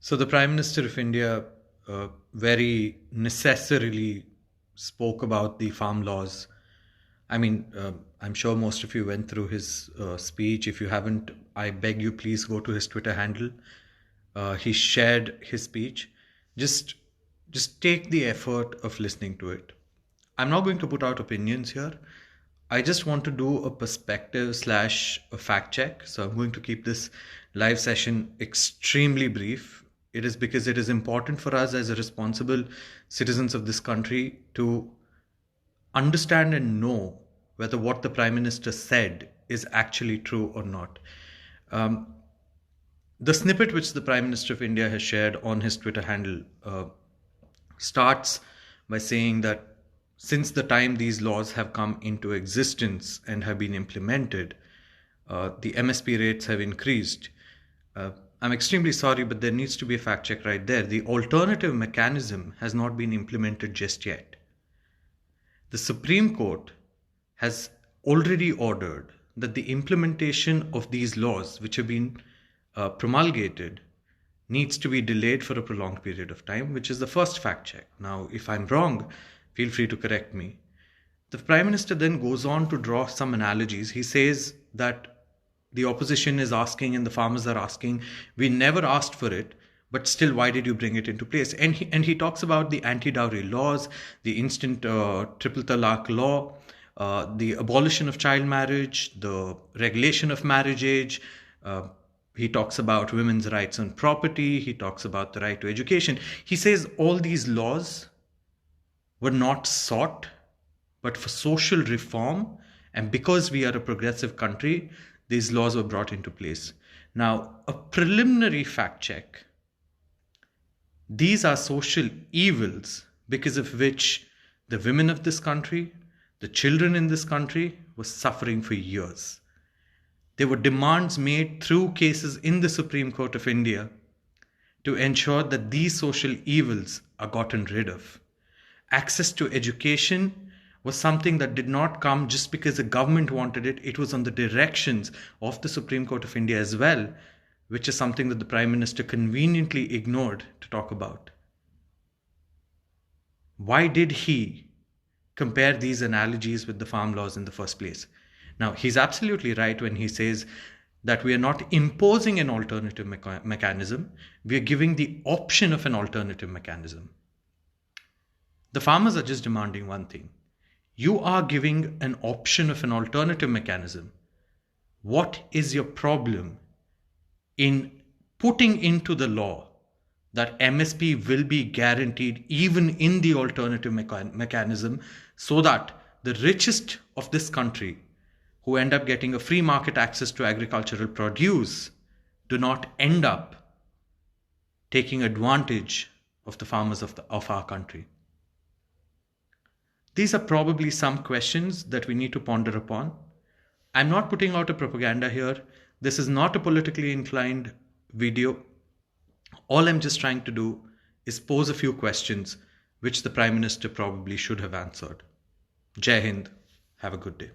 So the Prime Minister of India very necessarily spoke about the farm laws. I mean, I'm sure most of you went through his speech. If you haven't, I beg you, please go to his Twitter handle. He shared his speech. Just, just take the effort of listening to it. I'm not going to put out opinions here. I just want to do a perspective slash a fact check. So I'm going to keep this live session extremely brief. It is because it is important for us as a responsible citizens of this country to understand and know whether what the Prime Minister said is actually true or not. Um, the snippet which the Prime Minister of India has shared on his Twitter handle starts by saying that since the time these laws have come into existence and have been implemented, the MSP rates have increased. I'm extremely sorry, but there needs to be a fact check right there. The alternative mechanism has not been implemented just yet. The Supreme Court has already ordered that the implementation of these laws, which have been promulgated, needs to be delayed for a prolonged period of time, which is the first fact check. Now, if I'm wrong, feel free to correct me. The Prime Minister then goes on to draw some analogies. He says that the opposition is asking and the farmers are asking, we never asked for it, but still, why did you bring it into place? And he talks about the anti-dowry laws, the instant triple talaq law, the abolition of child marriage, the regulation of marriage age. He talks about women's rights on property. He talks about the right to education. He says all these laws were not sought, but for social reform. And because we are a progressive country, these laws were brought into place. Now, a preliminary fact check. These are social evils because of which the women of this country, the children in this country were suffering for years. There were demands made through cases in the Supreme Court of India to ensure that these social evils are gotten rid of. Access to education was something that did not come just because the government wanted it. It was on the directions of the Supreme Court of India as well, which is something that the Prime Minister conveniently ignored to talk about. Why did he compare these analogies with the farm laws in the first place? Now, he's absolutely right when he says that we are not imposing an alternative mechanism, we are giving the option of an alternative mechanism. The farmers are just demanding one thing. You are giving an option of an alternative mechanism. What is your problem in putting into the law that MSP will be guaranteed even in the alternative mechanism so that the richest of this country who end up getting a free market access to agricultural produce do not end up taking advantage of the farmers of our country? These are probably some questions that we need to ponder upon. I'm not putting out a propaganda here. This is not a politically inclined video. All I'm just trying to do is pose a few questions which the Prime Minister probably should have answered. Jai Hind. Have a good day.